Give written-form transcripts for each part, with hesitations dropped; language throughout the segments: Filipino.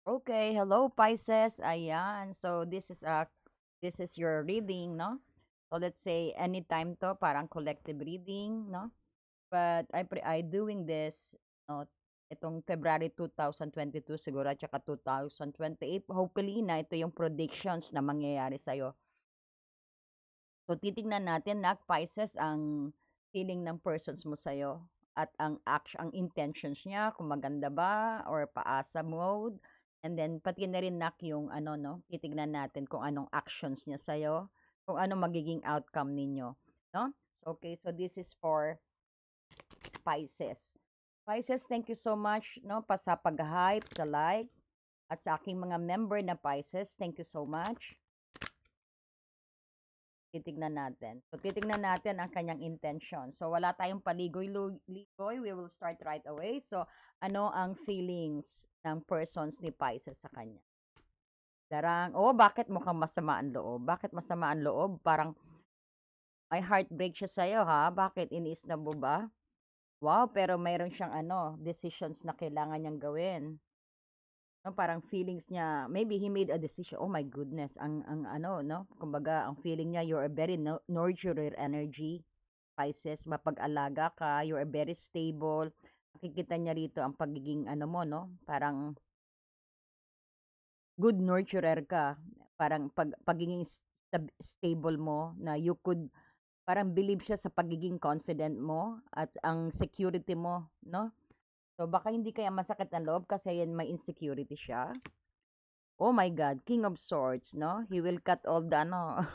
Okay, hello Pisces. Ayan. So this is your reading, no? So let's say anytime to parang collective reading, no? But I doing this no itong February 2022 siguro at saka 2028. Hopefully na ito yung predictions na mangyayari sa So titingnan natin na Pisces ang feeling ng persons mo sa'yo at ang action, ang intentions niya, kung maganda ba or paasa mode. And then pati na rin nak yung ano no, titingnan natin kung anong actions niya sa'yo, kung ano magiging outcome ninyo, no? So, okay, so this is for Pisces. Pisces, thank you so much no pa sa pag-hype, sa like at sa aking mga member na Pisces. Thank you so much. Titignan natin. So, titignan natin ang kanyang intention. So, wala tayong paligoy-ligoy. We will start right away. So, ano ang feelings ng persons ni Pisces sa kanya? Darang, oh, bakit mukhang masama ang loob? Bakit masama ang loob? Parang may heartbreak siya sa'yo, ha? Bakit? Iniis na mo ba? Wow, pero mayroon siyang ano, decisions na kailangan niyang gawin. No, parang feelings niya, maybe he made a decision. Oh my goodness, ang ano, no? Kumbaga, ang feeling niya, you're a very nurturer energy. Pisces, mapag-alaga ka, you're a very stable. Nakikita niya rito ang pagiging ano mo, no? Parang good nurturer ka. Parang pagiging stable mo na you could parang believe siya sa pagiging confident mo at ang security mo, no? So baka hindi kaya masakit ang loob kasi yan may insecurity siya. Oh my God, King of Swords, no? He will cut all the ano.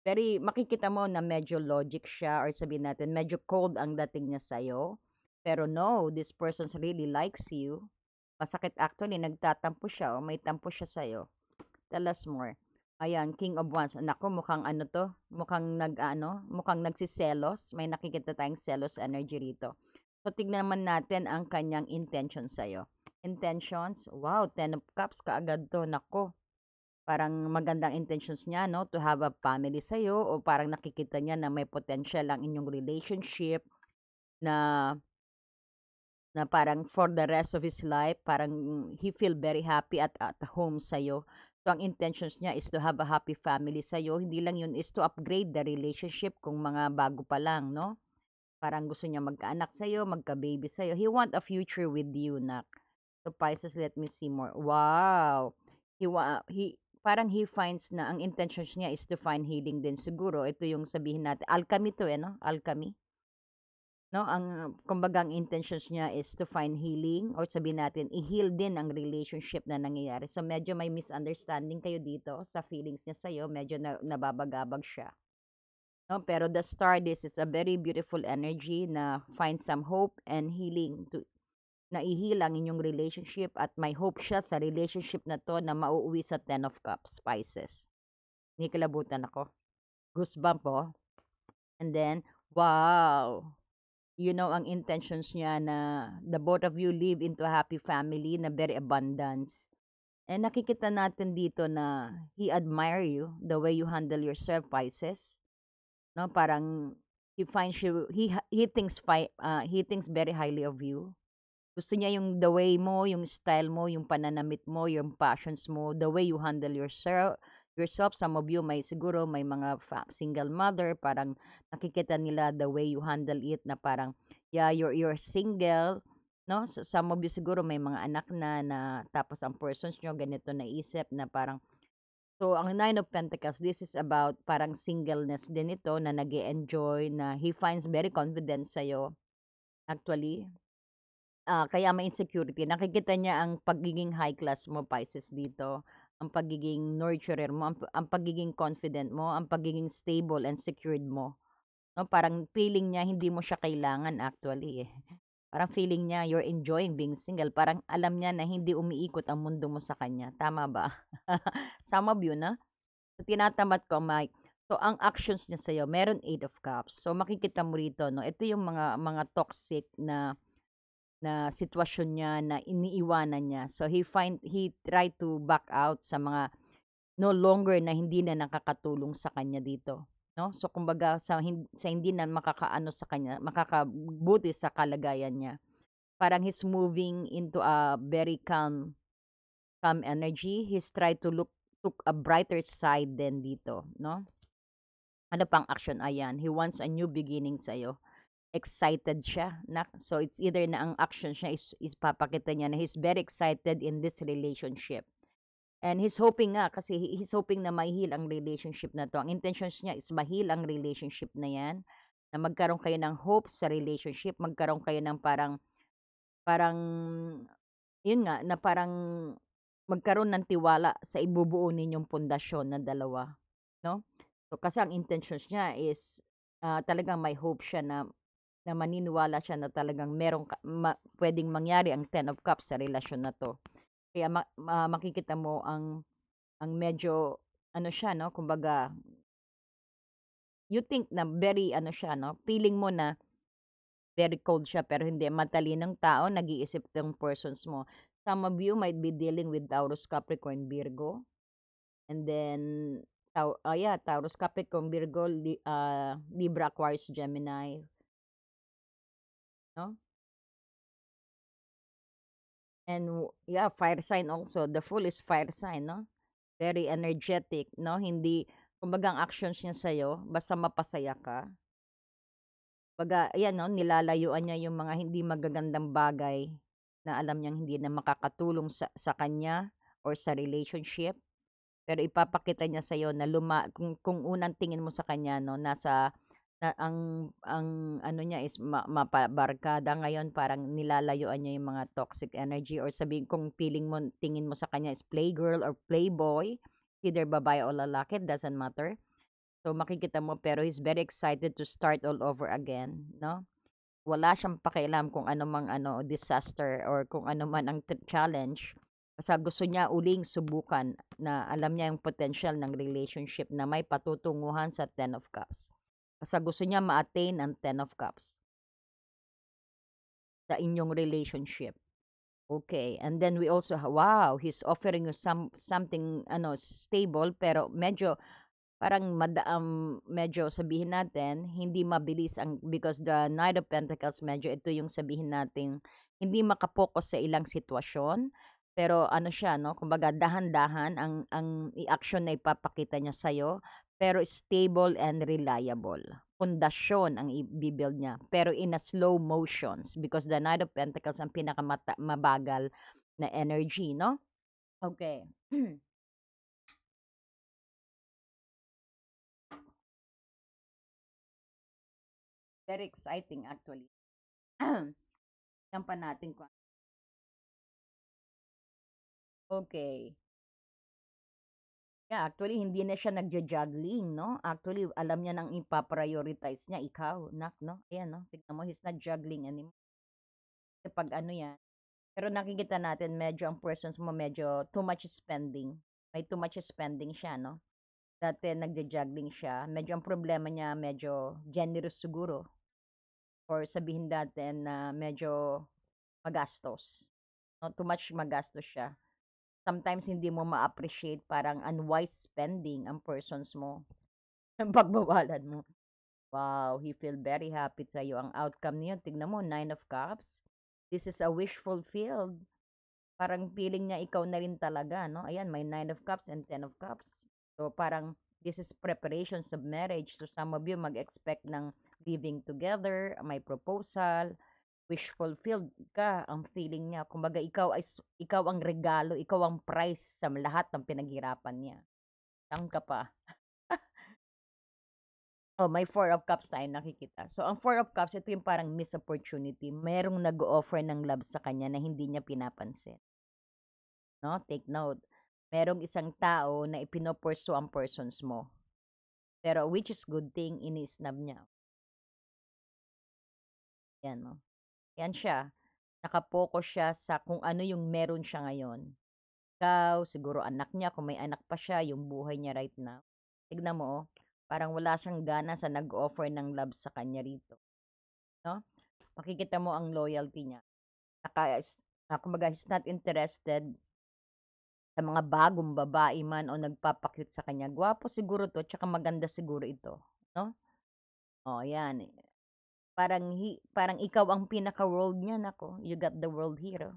Very makikita mo na medyo logic siya or sabihin natin medyo cold ang dating niya sa'yo. Pero no, this person really likes you. Masakit actually, nagtatampo siya o may tampo siya sa'yo. Tell us more. Ayan, King of Wands. Naku, mukhang ano to, mukhang nagsiselos. May nakikita tayong selos energy rito. So, tignan naman natin ang kanyang intention sa'yo. Intentions, wow, Ten of Cups kaagad to. Naku, parang magandang intentions niya, no, to have a family sa'yo o parang nakikita niya na may potential ang inyong relationship na na parang for the rest of his life, parang he feel very happy at home sa'yo. So, ang intentions niya is to have a happy family sa'yo. Hindi lang yun is to upgrade the relationship kung mga bago pa lang, no? Parang gusto niya magkaanak sa'yo, magka-baby sa'yo. He want a future with you, nak. So, Pisces, let me see more. Wow! Parang he finds na ang intentions niya is to find healing din siguro. Ito yung sabihin natin. Alchemy to no? Alchemy. No, ang kumbaga ang intentions niya is to find healing or sabihin natin i-heal din ang relationship na nangyayari. So medyo may misunderstanding kayo dito sa feelings niya sa iyo, medyo nababagabag siya. No, pero the star this is a very beautiful energy na find some hope and healing to na i-heal ang inyong relationship at may hope siya sa relationship na to na mauuwi sa Ten of Cups, Pisces. Nikilabutan ako. Goosebump po. And then, wow! Ang intentions niya na the both of you live into a happy family na very abundance. And nakikita natin dito na he admire you, the way you handle yourself, Pisces. No, parang he finds you, he thinks very highly of you. Gusto niya yung the way mo, yung style mo, yung pananamit mo, yung passions mo, the way you handle yourself. Some of you may siguro may mga single mother, parang nakikita nila the way you handle it na parang yeah, you're single, no? So, some of you siguro may mga anak na tapos ang persons nyo ganito naisip na parang so ang Nine of Pentacles, this is about parang singleness din ito na nag-enjoy na he finds very confident sa'yo actually. Kaya may insecurity. Nakikita niya ang pagiging high class mo, Pisces, dito. Ang pagiging nurturer mo, ang pagiging confident mo, ang pagiging stable and secured mo. No, parang feeling niya hindi mo siya kailangan actually eh. Parang feeling niya you're enjoying being single. Parang alam niya na hindi umiikot ang mundo mo sa kanya. Tama ba? Some of you na. So, tinatamad ko, Mike. So, ang actions niya sa'yo, meron 8 of Cups. So, makikita mo rito, no? Ito yung mga toxic na sitwasyon niya na iniiwanan niya. So he tried to back out sa mga no longer na hindi na nakakatulong sa kanya dito, no? So kumbaga sa hindi na makakaano sa kanya, makakabuti sa kalagayan niya. Parang he's moving into a very calm calm energy. He's tried to took a brighter side din dito, no? Ano pang action? Ayan, he wants a new beginning sa'yo. Excited siya. So, it's either na ang action siya is papakita niya na he's very excited in this relationship. And he's hoping nga, kasi he's hoping na mahil ang relationship na to. Ang intentions niya is mahil ang relationship na yan, na magkaroon kayo ng hope sa relationship, magkaroon kayo ng parang, yun nga, na parang magkaroon ng tiwala sa ibubuo ninyong pundasyon na dalawa, no? So, kasi ang intentions niya is talagang may hope siya na maniniwala siya na talagang merong pwedeng mangyari ang Ten of Cups sa relasyon na to. Kaya makikita mo ang medyo ano siya, no? Kumbaga, you think na very ano siya, no? Feeling mo na very cold siya pero hindi, matalinong tao, nag-iisip ng persons mo. Some of you might be dealing with Taurus, Capricorn, Virgo, and then yeah, Taurus, Capricorn, Virgo, Libra, Aquarius, Gemini, no? And yeah, fire sign also. The Fool is fire sign, no? Very energetic, no? Hindi, kumbaga ang actions niya sa'yo, basta mapasaya ka. Kumbaga, ayan, no? Nilalayuan niya yung mga hindi magagandang bagay na alam niyang hindi na makakatulong sa kanya or sa relationship. Pero ipapakita niya sa'yo na kung unang tingin mo sa kanya, no, ang ano niya is mapabarkada ngayon, parang nilalayuan niya yung mga toxic energy, or sabihin kung tingin mo sa kanya is playgirl or playboy, either babae o lalaki, it doesn't matter. So makikita mo, pero he's very excited to start all over again, no? Wala siyang pakialam kung ano mang ano, disaster or kung ano man ang challenge. Basta gusto niya uling subukan, na alam niya yung potential ng relationship na may patutunguhan sa Ten of Cups. Basta gusto niya ma-attain ang Ten of Cups sa inyong relationship. Okay. And then we also, wow, he's offering you something ano stable, pero medyo parang medyo sabihin natin, hindi mabilis because the Knight of Pentacles, medyo ito yung sabihin natin, hindi makapokus sa ilang sitwasyon, pero ano siya, no? Kumbaga, dahan-dahan ang i-action na ipapakita niya sa'yo, pero stable and reliable. Pundasyon ang i-build niya, pero in a slow motions, because the Knight of Pentacles ang pinakamabagal na energy, no? Okay. Very exciting actually. Yan pa natin kung okay. Yeah, actually hindi na siya nagja-juggling, no? Actually, alam niya nang ipa-prioritize niya ikaw, nak, no? Ayan, no? Tignan mo, he's not juggling anymore. Kasi pag ano yan. Pero nakikita natin, medyo ang persons mo, medyo too much spending. May too much spending siya, no? Dati nagja-juggling siya. Medyo ang problema niya, medyo generous siguro. Or sabihin natin na medyo magastos. No? Too much magastos siya. Sometimes hindi mo ma-appreciate, parang unwise spending ang persons mo. Ang pagbawalan mo. Wow, he feel very happy sa iyo. Ang outcome niyo, tignan mo, Nine of Cups. This is a wish fulfilled. Parang feeling niya ikaw na rin talaga, no? Ayan, may Nine of Cups and Ten of Cups. So parang this is preparations of marriage. So some of you mag-expect ng living together, may proposal, wish fulfilled ka, ang feeling niya. Kumbaga, ikaw ang regalo, ikaw ang prize sa lahat ng pinaghirapan niya. Saan ka pa? Oh, may Four of Cups tayo nakikita. So, ang Four of Cups, ito yung parang missed opportunity. Merong nag-offer ng love sa kanya na hindi niya pinapansin. No? Take note. Merong isang tao na ipinopursu ang persons mo. Pero which is good thing, ini-snub niya. Yan, no? Yan siya. Nakapokus siya sa kung ano yung meron siya ngayon. Ikaw, siguro anak niya, kung may anak pa siya, yung buhay niya right now. Tignan mo, oh, parang wala siyang gana sa nag-offer ng love sa kanya rito. No? Makikita mo ang loyalty niya. Kumbaga, he's not interested sa mga bagong babae man o nagpapakyut sa kanya. Gwapo siguro to, tsaka maganda siguro ito. No? Oh, yan. Parang ikaw ang pinaka-world niya, nako. You got the world hero.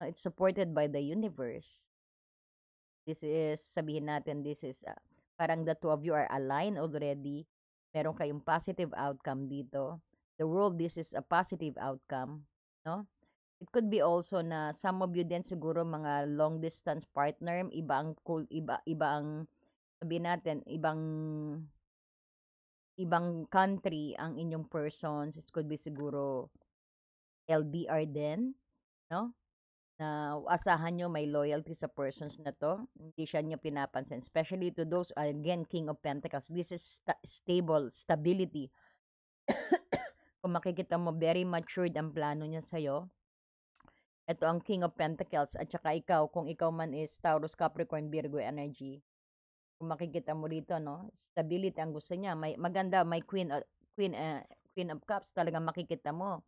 It's supported by the universe. This is, sabihin natin, this is parang the two of you are aligned already. Meron kayong positive outcome dito. The world, this is a positive outcome, no? It could be also na some of you din siguro mga long distance partner, iba ang cool, iba ang sabihin natin, ibang country ang inyong persons. It could be siguro LDR din, no? Na asahan nyo may loyalty sa persons na to. Hindi siya nyo pinapansin. Especially to those, again, King of Pentacles. This is stable, stability. Kung makikita mo, very matured ang plano niya sa'yo. Ito ang King of Pentacles. At saka ikaw, kung ikaw man is Taurus, Capricorn, Virgo energy. Kung makikita mo rito, no? Stability ang gusto niya. May maganda, may Queen, Queen of Cups. Talagang makikita mo.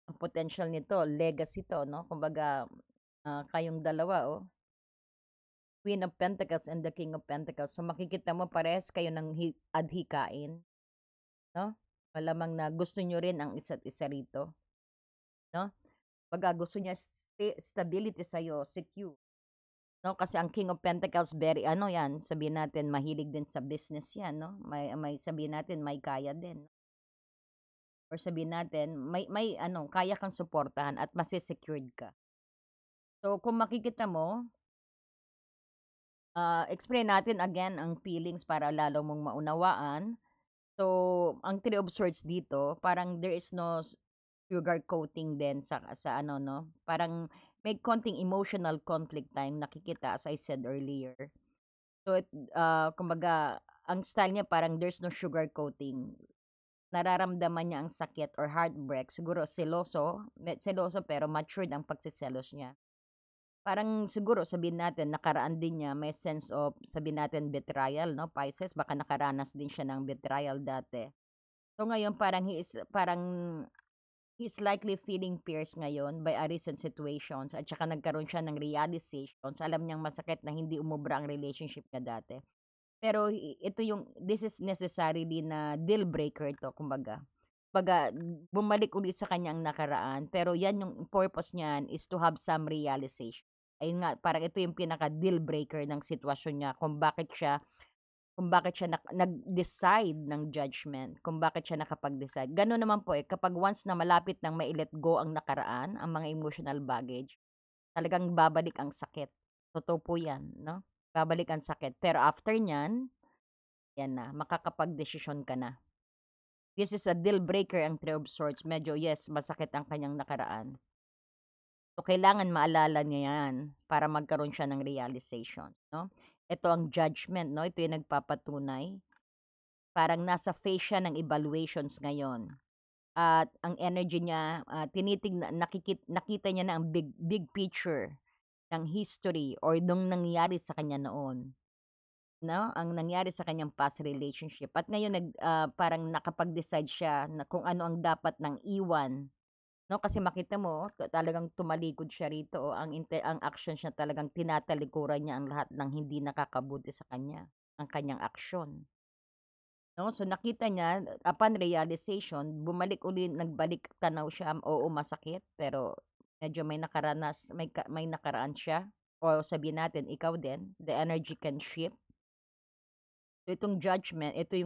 Ang potential nito, legacy to, no? Kumbaga, kayong dalawa, oh. Queen of Pentacles and the King of Pentacles. So makikita mo parehas kayo ng adhikain, no? Malamang na gusto nyo rin ang isa't isa rito, no? Pag gusto niya stability sa'yo, secure, no? Kasi ang King of Pentacles, very ano yan, sabihin natin, mahilig din sa business yan, no? May sabihin natin, may kaya din. Or sabihin natin, may ano, kaya kang suportahan at masisecured ka. So kung makikita mo, explain natin again ang feelings para lalo mong maunawaan. So, ang Three of Swords dito, parang there is no sugar coating din sa ano, no? Parang may konting emotional conflict tayong nakikita, as I said earlier. So, kumbaga, ang style niya parang there's no sugar coating. Nararamdaman niya ang sakit or heartbreak. Siguro seloso pero matured ang pagsiselos niya. Parang siguro sabihin natin nakaraan din niya may sense of sabihin natin betrayal, no? Pisces, baka nakaranas din siya ng betrayal dati. So ngayon he's likely feeling fears ngayon by a recent situations at saka nagkaroon siya ng realizations. Alam niyang masakit na hindi umubra ang relationship niya dati. Pero this is necessarily na deal breaker to, kumbaga. Kumbaga, bumalik ulit sa kanyang nakaraan. Pero yan yung purpose niyan is to have some realization. Ayun nga, parang ito yung pinaka deal breaker ng sitwasyon niya kung bakit siya nag-decide ng judgment, kung bakit siya nakapag-decide. Gano'n naman po kapag once na malapit nang mai-let go ang nakaraan, ang mga emotional baggage, talagang babalik ang sakit. Totoo po 'yan, 'no? Babalik ang sakit. Pero after niyan, 'yan na, makakapagdesisyon ka na. This is a deal breaker ang Three of Swords. Medyo, yes, masakit ang kanyang nakaraan. So, kailangan maalala niya 'yan para magkaroon siya ng realization, no? Ito ang judgment, no? Ito yung nagpapatunay. Parang nasa phase siya ng evaluations ngayon. At ang energy niya, nakita niya na ang big picture ng history or nung nangyari sa kanya noon, 'no? Ang nangyari sa kanyang past relationship. At ngayon parang nakapag-decide siya na kung ano ang dapat nang iwan, 'no? Kasi makita mo talagang tumalikod siya rito, ang action niya talagang tinatalikuran niya ang lahat ng hindi nakakabuti sa kanya, ang kanyang aksyon. 'No, so nakita niya upon realization, nagbalik tanaw siya, oo masakit, pero medyo may nakaraan siya o sabihin natin ikaw din, the energy can shift. So itong judgment, ito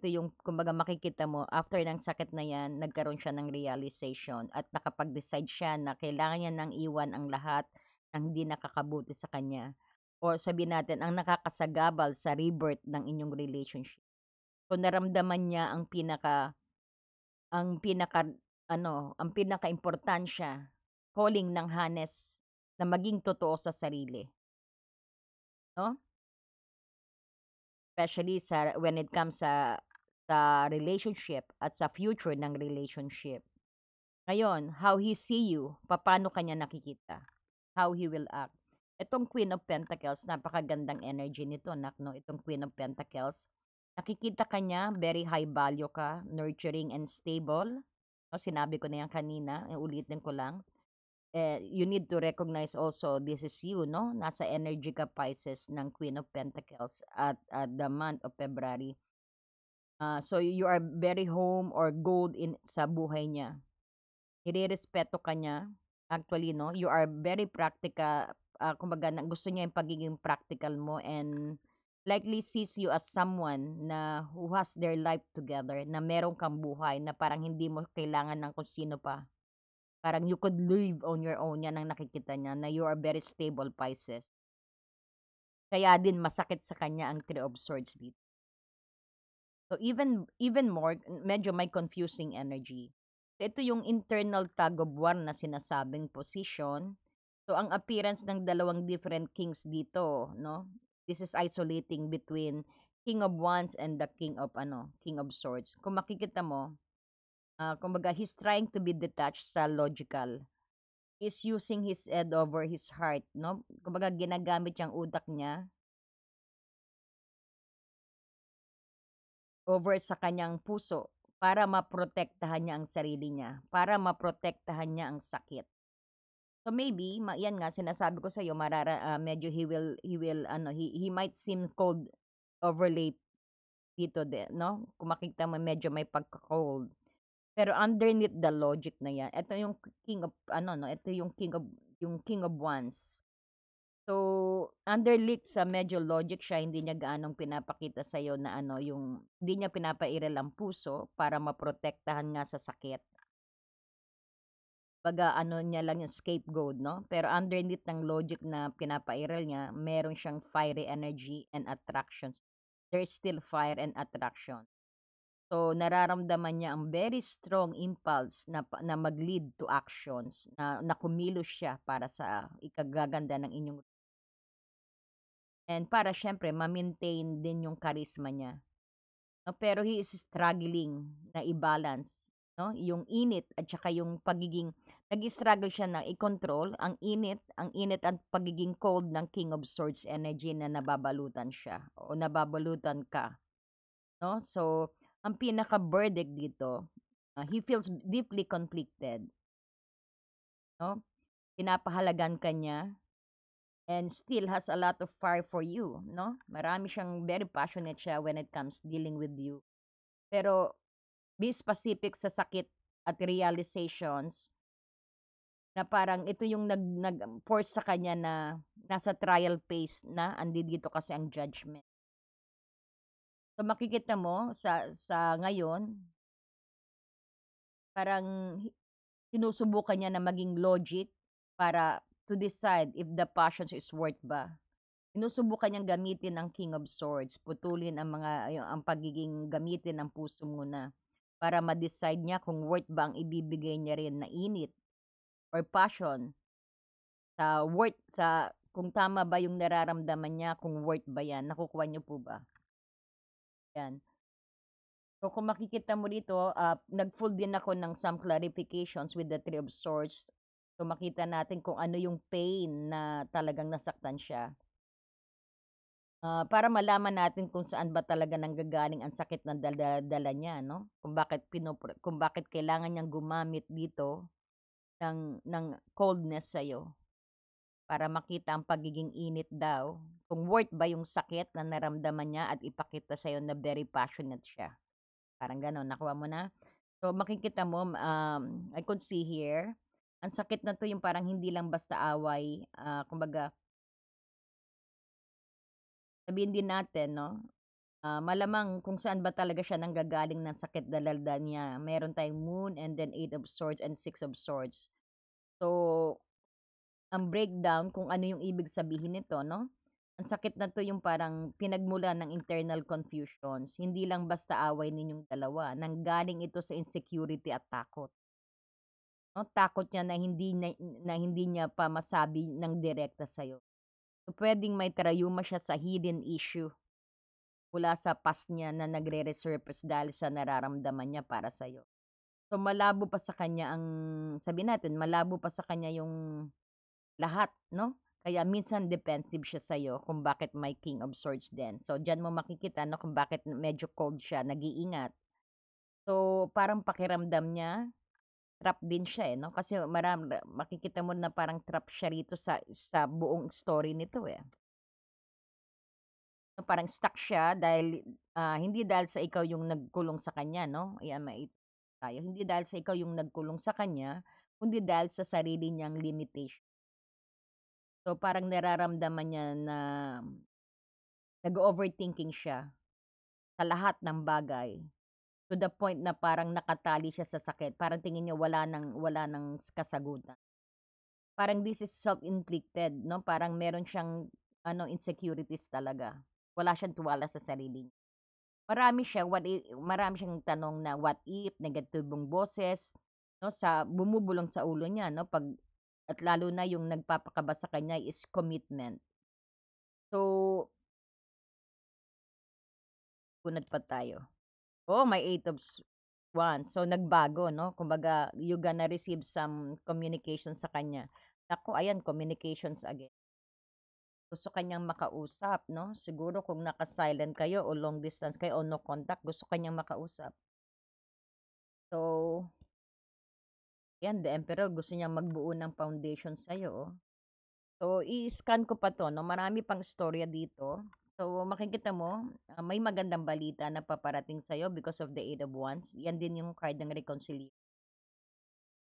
yung kumbaga makikita mo after ng sakit na 'yan, nagkaroon siya ng realization at nakapag-decide siya na kailangan niya nang iwan ang lahat ng hindi nakakabuti sa kanya o sabihin natin ang nakakasagabal sa rebirth ng inyong relationship. So naramdaman niya ang pinaka ang pinakaimportansya, calling ng Hanes na maging totoo sa sarili, 'no? Especially when it comes sa relationship at sa future ng relationship. Ngayon, how he see you, papaano kanya nakikita, how he will act. Itong Queen of Pentacles, napakagandang energy nito, no? Itong Queen of Pentacles. Nakikita kanya, very high value ka, nurturing and stable. No, sinabi ko na yan kanina, ulitin ko lang. You need to recognize also, this is you, no? Nasa energy ka, Pisces, ng Queen of Pentacles at the month of February. So, you are very home or gold sa buhay niya. Irerespeto ka niya. Actually 'no, you are very practical, kumbaga na gusto niya yung pagiging practical mo and likely sees you as someone na who has their life together, na meron kang buhay na parang hindi mo kailangan ng kung sino pa. Parang you could live on your own, yan ang nakikita niya na you are very stable Pisces. Kaya din masakit sa kanya ang Three of Swords dito. So even more, medyo may confusing energy. So ito yung internal tug of war na sinasabing position. So ang appearance ng dalawang different kings dito, no? This is isolating between King of Wands and the King of Swords. Kung makikita mo, kumbaga he's trying to be detached sa logical. He's using his head over his heart, no? Kumbaga ginagamit yung utak niya over sa kanyang puso para maprotektahan niya ang sarili niya, para maprotektahan niya ang sakit. So maybe, yan nga sinasabi ko sa iyo, medyo he might seem cold over late dito din, no? Kung makita mo medyo may pagka-cold. Pero underneath the logic na yan, ito yung king of no, ito yung king of wands. So, underneath sa medyo logic siya, hindi niya gaanong pinapakita sa iyo na yung hindi niya pinapairal ang puso para maprotektahan nga sa sakit. Baga niya lang yung scapegoat, no? Pero underneath ng logic na pinapairal niya, meron siyang fiery energy and attraction. There is still fire and attraction. So, nararamdaman niya ang very strong impulse na mag-lead to actions, na kumilos siya para sa ikagaganda ng inyong and para siyempre ma-maintain din yung charisma niya. No? Pero he is struggling na i-balance, no? Yung init at saka yung pagiging nag-struggle siya na i-control ang init at pagiging cold ng King of Swords energy na nababalutan siya o nababalutan ka, no? So, ang pinaka-verdict dito, he feels deeply conflicted, no? Pinapahalagan ka niya and still has a lot of fire for you, no? Marami siyang very passionate siya when it comes dealing with you. Pero be specific sa sakit at realizations na parang ito yung nag-force sa kanya na nasa trial phase na andi dito kasi ang judgment. So makikita mo sa ngayon parang sinusubukan niya na maging logic para to decide if the passion is worth ba. Sinusubukan niyang gamitin ang King of Swords, putulin ang pagiging gamitin ng puso muna para ma-decide niya kung worth ba ang ibibigay niya rin na init or passion sa kung tama ba yung nararamdaman niya, kung worth ba yan, nakukuha niyo po ba? Yan. So kung makikita mo dito, nag-full din ako ng some clarifications with the Three of Swords. So makita natin kung ano yung pain na talagang nasaktan siya. Para malaman natin kung saan ba talaga nanggagaling ang sakit na dala niya, no? Kung bakit kailangan niyang gumamit dito ng coldness sa'yo para makita ang pagiging init daw. Kung worth ba yung sakit na naramdaman niya at ipakita sa'yo na very passionate siya. Parang gano'n, nakuha mo na? So makikita mo, I could see here, ang sakit na 'to yung parang hindi lang basta away, kumbaga sabihin din natin 'no, malamang kung saan ba talaga siya nanggagaling ng sakit dalalda niya. Meron tayong Moon and then Eight of Swords and Six of Swords. So, ang breakdown kung ano yung ibig sabihin nito 'no, ang sakit na 'to yung parang pinagmulan ng internal confusions. Hindi lang basta away ninyong dalawa, nanggaling ito sa insecurity at takot. 'No, takot niya na hindi niya pa masabi ng direkta sa'yo. So, puwedeng may trauma siya sa hidden issue mula sa past niya na nagre-resurface dahil sa nararamdaman niya para sa'yo. So, malabo pa sa kanya sabihin natin, malabo pa sa kanya yung lahat, 'no? Kaya minsan defensive siya sa'yo kung bakit may King of Swords din. So, diyan mo makikita 'no, kung bakit medyo cold siya, nag-iingat. So, parang pakiramdam niya trap din siya, eh, 'no? Kasi makikita mo na parang trap siya rito sa buong story nito, eh. So, parang stuck siya dahil, hindi dahil sa ikaw yung nagkulong sa kanya 'no, ayan tayo. Hindi dahil sa ikaw yung nagkulong sa kanya, kundi dahil sa sarili niyang limitation. So, parang nararamdaman niya na nag-overthinking siya sa lahat ng bagay, to the point na parang nakatali siya sa sakit, parang tingin niya wala ng kasagutan. Parang this is self-inflicted 'no, parang meron siyang insecurities talaga. Wala siyang tiwala sa sarili niya. Marami siyang tanong na what if, negatibong boses 'no, bumubulong sa ulo niya 'no, at lalo na yung nagpapakaba sa kanya is commitment. So, kunad pa tayo. Oo, may 8 of Wands. So, nagbago 'no, kumbaga you gonna receive some communication sa kanya. Naku, ayan communications again. Gusto ka niyang makausap 'no, siguro kung naka-silent kayo o long distance kayo o no contact, gusto ka niyang makausap. So, 'yan, the Emperor gusto niyang magbuo ng foundation sa'yo, oh. So, i-scan ko pa 'to 'no, marami pang istorya dito. So, makikita mo, may magandang balita na paparating sa'yo because of the 8 of Wands. 'Yan din yung card ng reconciliation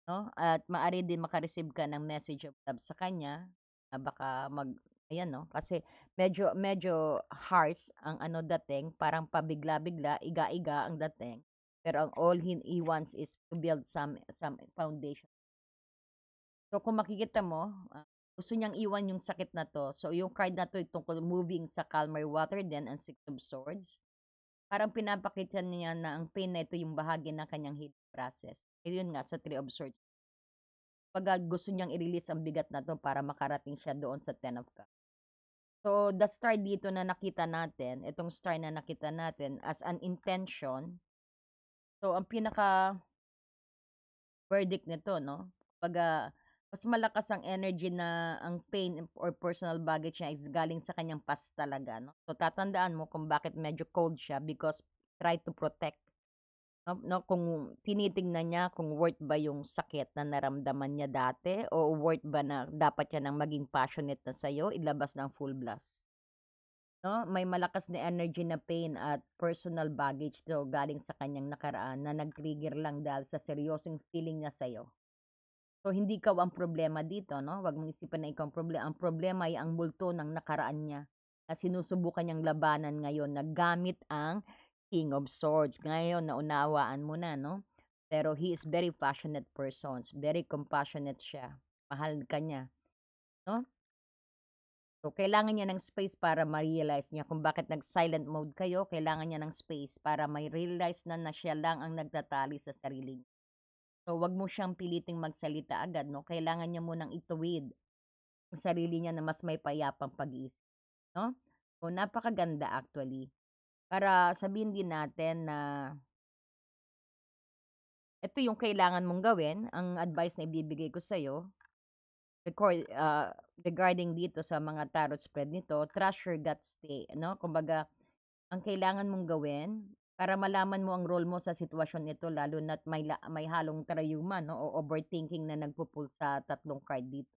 'no, at maaari din maka-receive ka ng message of love sa kanya, na baka ayan 'no, kasi medyo medyo harsh ang dating, parang pabigla-bigla, iga-iga ang dating. Pero ang all he wants is to build some foundation. So, kung makikita mo, gusto niyang iwan yung sakit na 'to. So, yung card na 'to ay tungkol moving sa calmer water din ang 6 of Swords. Parang pinapakita niya na ang pain na ito yung bahagi ng kanyang healing process. Ayun nga sa 3 of Swords. Kumbaga gusto niyang i-release ang bigat na 'to para makarating siya doon sa 10 of Cups. So, the star dito na nakita natin, itong star na nakita natin as an intention. So, ang pinaka verdict nito 'no, kumbaga mas malakas ang energy na ang pain or personal baggage niya is galing sa kanyang past talaga 'no. So, tatandaan mo kung bakit medyo cold siya because try to protect 'no, kung tinitingnan niya kung worth ba yung sakit na naramdaman niya dati o worth ba na dapat niya ng maging passionate na sa'yo, ilabas ng full blast. 'No, may malakas na energy na pain at personal baggage 'to galing sa kanyang nakaraan na nag-trigger lang dahil sa seryosong feeling niya sa'yo. So, hindi ikaw ang problema dito 'no, 'wag mong isipin na ikaw ang problema ay ang multo ng nakaraan niya na sinusubukan niyang labanan ngayon na gamit ang King of Swords. Ngayon naunawaan mo na 'no, pero he is very passionate person, very compassionate siya, mahal ka niya 'no. So, kailangan niya ng space para ma-realize niya kung bakit nag-silent mode kayo, kailangan niya ng space para mai-realize na siya lang ang nagtatali sa sarili niya. So, 'wag mo siyang piliting magsalita agad 'no, kailangan niya munang ituwid ang sarili niya na mas may payapang pag-iisip 'no. So, napakaganda actually. Para sabihin din natin na ito yung kailangan mong gawin, ang advice na ibibigay ko sa'yo, record regarding dito sa mga tarot spread nito, trust your gut stay 'no. Kumbaga, ang kailangan mong gawin para malaman mo ang role mo sa sitwasyon nito lalo na't may halong tarayuma 'no o overthinking na nagpu-pull sa tatlong card dito.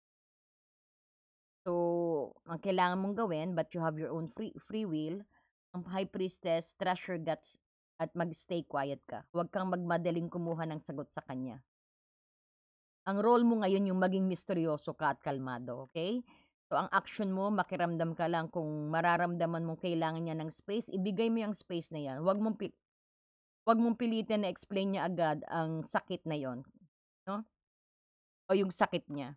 So, ang kailangan mong gawin, but you have your own free will, ang High Priestess, trust your guts at mag-stay quiet ka. Huwag kang magmadaling kumuha ng sagot sa kanya. Ang role mo ngayon yung maging misteryoso ka at kalmado, okay? So, ang action mo, makiramdam ka lang kung mararamdaman mong kailangan niya ng space, ibigay mo yung space na yan. Huwag mong pilitin na explain niya agad ang sakit na yon, no? O yung sakit niya.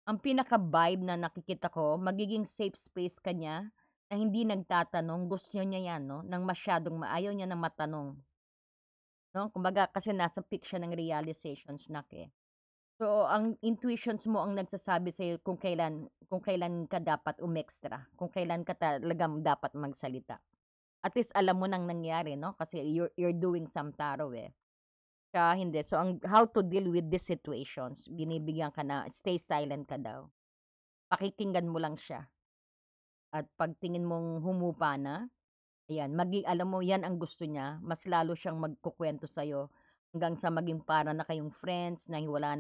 Ang pinaka-vibe na nakikita ko, magiging safe space ka niya na hindi nagtatanong, gusto niya 'yan 'no, ng masyadong ayaw niya ng matanong, 'no? Kumbaga kasi nasa peak siya ng realizations nak, eh. So, ang intuitions mo ang nagsasabi sa'yo kung kailan ka dapat umextra, kung kailan ka talagang dapat magsalita. At least alam mo ng nangyari 'no, kasi you're doing some tarot, eh. Siya hindi. So, ang how to deal with these situations, binibigyan ka na stay silent ka daw. Pakikinggan mo lang siya. At 'pag tingin mong humupa na, ayan, alam mo 'yan ang gusto niya, mas lalo siyang magkukuwento sa'yo hanggang sa maging para na kayong friends na wala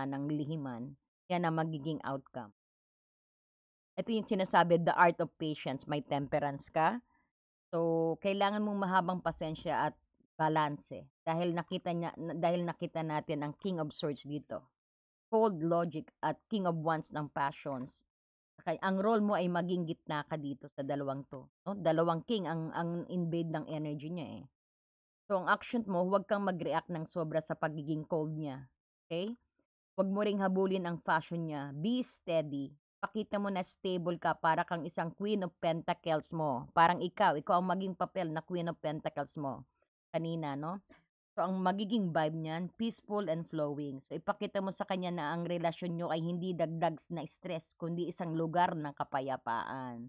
ng lihiman. 'Yan ang magiging outcome. Ito yung sinasabi, the art of patience, may temperance ka. So, kailangan mong mahabang pasensya at balanse dahil nakita natin ang King of Swords dito. cold logic at king of wands ng passions. Kaya ang role mo ay maging gitna ka dito sa dalawang 'to, 'no? Dalawang king ang invade ng energy niya, eh. So, ang action mo, huwag kang mag-react ng sobra sa pagiging cold niya, okay? Huwag mo ring habulin ang fashion niya. Be steady. Pakita mo na stable ka para kang isang Queen of Pentacles mo. Parang ikaw ang maging papel na Queen of Pentacles mo kanina, no? So, ang magiging vibe niyan, peaceful and flowing. So, ipakita mo sa kanya na ang relasyon nyo ay hindi dagdag na stress, kundi isang lugar ng kapayapaan.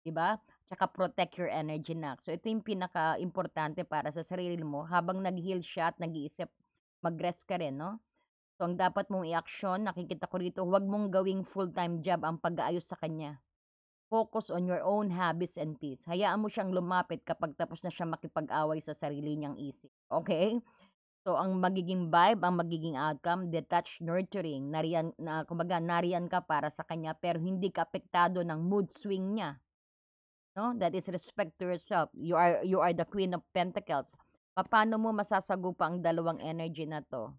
'Di ba? Tsaka protect your energy na. So, ito yung pinaka-importante para sa sarili mo habang nag-heal siya at nag-iisip, mag-rest ka rin, no? So, ang dapat mong i-aksyon, nakikita ko rito, huwag mong gawing full-time job ang pag-aayos sa kanya. Focus on your own habits and peace. Hayaan mo siyang lumapit kapag tapos na siya makipag-away sa sarili niyang isip. Okay? So, ang magiging vibe, ang magiging outcome, detached nurturing. Kumbaga, nariyan ka para sa kanya pero hindi ka apektado ng mood swing niya. No? That is respect to yourself. You are the Queen of Pentacles. Paano mo masasagupa ang dalawang energy na to?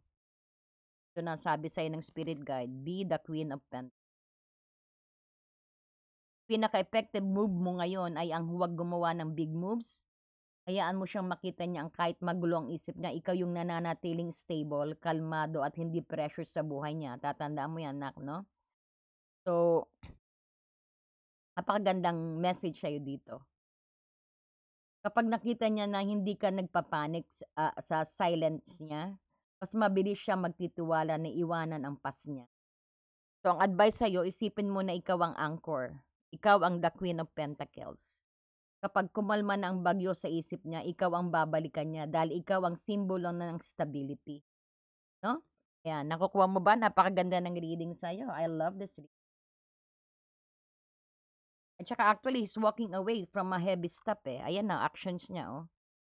Ito na sabi sa'yo ng spirit guide, be the Queen of Pentacles. Pinaka-effective move mo ngayon ay ang huwag gumawa ng big moves. Hayaan mo siyang makita niya ang kahit magulo ang isip niya, ikaw yung nananatiling stable, kalmado, at hindi pressure sa buhay niya. Tatandaan mo yan, nak, no? So, napakagandang message sa'yo dito. Kapag nakita niya na hindi ka nagpapanik sa silence niya, mas mabilis siya magtitiwala na iwanan ang past niya. So, ang advice sa'yo, isipin mo na ikaw ang anchor. Ikaw ang the Queen of Pentacles. Kapag kumalma na ang bagyo sa isip niya, ikaw ang babalikan niya dahil ikaw ang simbolo ng stability. No? Ayan, nakukuha mo ba? Napakaganda ng reading sa'yo. I love this reading. At saka actually, he's walking away from a heavy stuff eh. Ayan ang actions niya, oh.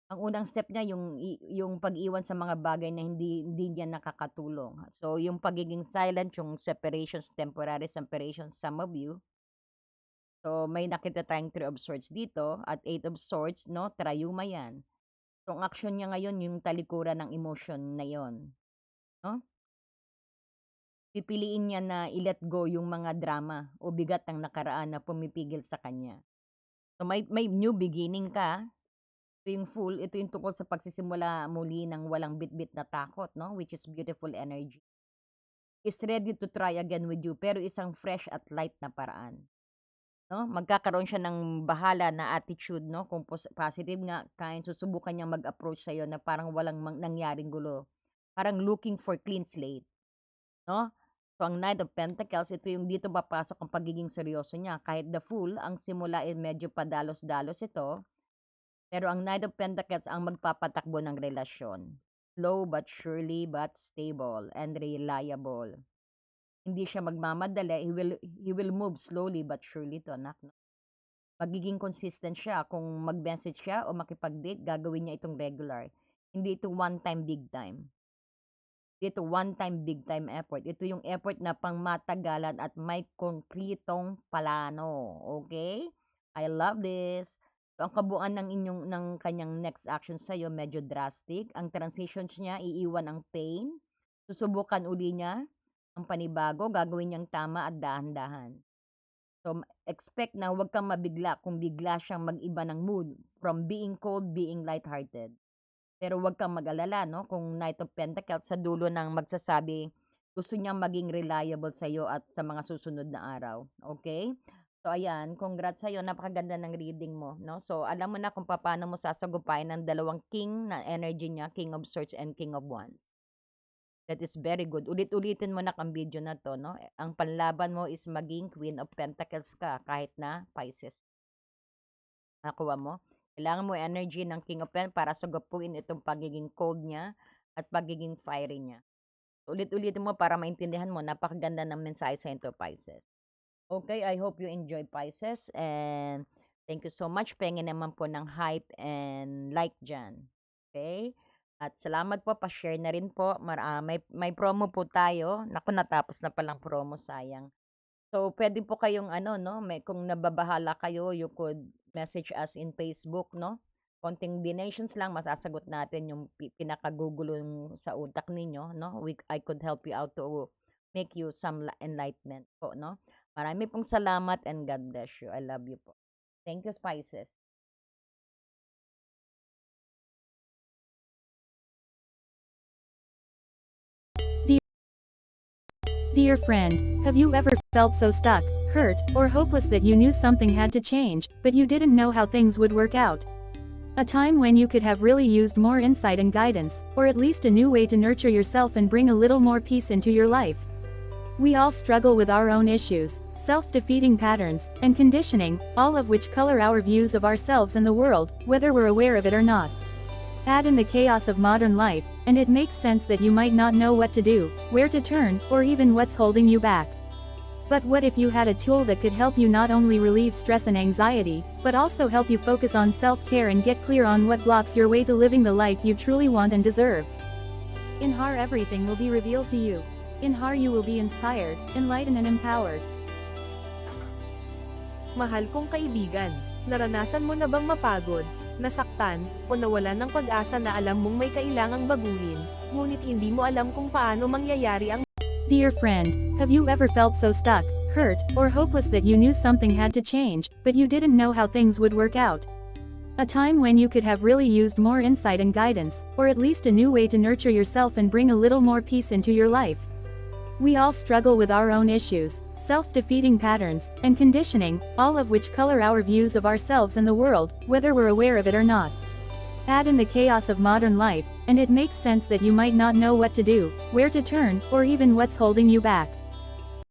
Ang unang step niya yung pag-iwan sa mga bagay na hindi niya nakakatulong. So, yung pagiging silent, yung separations, temporary separations, some of you. So, may nakita tayong 3 of Swords dito at 8 of Swords, no? Triuma yan. So, ang action niya ngayon, yung talikuran ng emotion na yon, no? Pipiliin niya na i-let go yung mga drama o bigat ng nakaraan na pumipigil sa kanya. So, may new beginning ka. Ito yung full, ito yung tungkol sa pagsisimula muli ng walang bitbit na takot, no? Which is beautiful energy. Is ready to try again with you, pero isang fresh at light na paraan. No? Magkakaroon siya ng bahala na attitude, no? Kung positive nga, kind, susubukan niyang mag-approach sa'yo na parang walang nangyaring gulo. Parang looking for clean slate, no? So, ang Knight of Pentacles, ito yung dito papasok ang pagiging seryoso niya. Kahit the Fool, ang simula ay medyo padalos-dalos ito, pero ang Knight of Pentacles ang magpapatakbo ng relasyon. Slow but surely but stable and reliable. Hindi siya magmamadali. He will move slowly but surely to, anak. No? Magiging consistent siya. Kung mag-message siya o makipag-date, gagawin niya itong regular. Hindi ito one-time, big time. Dito, one-time, big-time effort. Ito yung effort na pangmatagalan at may konkretong plano. Okay? I love this. So, ang kabuuan ng kanyang next action sa'yo, medyo drastic. Ang transitions niya, iiwan ang pain. Susubukan uli niya ang panibago. Gagawin niyang tama at dahan-dahan. So, expect na huwag kang mabigla kung bigla siyang mag-iba ng mood from being cold, being lighthearted. Pero huwag kang mag-alala, no? Kung Knight of Pentacles sa dulo ng magsasabi, gusto niyang maging reliable sa iyo at sa mga susunod na araw. Okay? So, ayan. Congrats sa'yo. Napakaganda ng reading mo, no? So, alam mo na kung paano mo sasagupain ng dalawang king na energy niya, King of Swords and King of Wands. That is very good. Ulit-ulitin mo na ang video na to, no? Ang panlaban mo is maging Queen of Pentacles ka kahit na Pisces. Nakuha mo? Kailangan mo energy ng King of Pentacles para sagapuin itong pagiging cold niya at pagiging fiery niya. Ulit-ulitin mo para maintindihan mo, napakaganda ng mensahe sa into Pisces. Okay, I hope you enjoy Pisces and thank you so much. Pengin naman po ng hype and like dyan. Okay? At salamat po, pa-share na rin po. May promo po tayo. Naku, natapos na palang promo, sayang. So, pwede po kayong no, kung nababahala kayo, you could message us in Facebook, no? Konting donations lang, masasagot natin yung pinakagugulong sa utak ninyo, no? I could help you out to make you some enlightenment po, no? Marami pong salamat and God bless you. I love you po. Thank you, Spices. Dear friend, have you ever felt so stuck, hurt, or hopeless that you knew something had to change, but you didn't know how things would work out? A time when you could have really used more insight and guidance, or at least a new way to nurture yourself and bring a little more peace into your life. We all struggle with our own issues, self-defeating patterns, and conditioning, all of which color our views of ourselves and the world, whether we're aware of it or not. Add in the chaos of modern life, and it makes sense that you might not know what to do, where to turn, or even what's holding you back. But what if you had a tool that could help you not only relieve stress and anxiety, but also help you focus on self-care and get clear on what blocks your way to living the life you truly want and deserve? In HAR, everything will be revealed to you. In HAR, you will be inspired, enlightened and empowered. Mahal kong kaibigan, naranasan mo na bang mapagod, nasaktan, o nawalan ng pag-asa na alam mong may kailangang baguhin, ngunit hindi mo alam kung paano mangyayari ang... Dear friend, have you ever felt so stuck, hurt, or hopeless that you knew something had to change, but you didn't know how things would work out? A time when you could have really used more insight and guidance, or at least a new way to nurture yourself and bring a little more peace into your life. We all struggle with our own issues, self-defeating patterns, and conditioning, all of which color our views of ourselves and the world, whether we're aware of it or not. Add in the chaos of modern life, and it makes sense that you might not know what to do, where to turn, or even what's holding you back.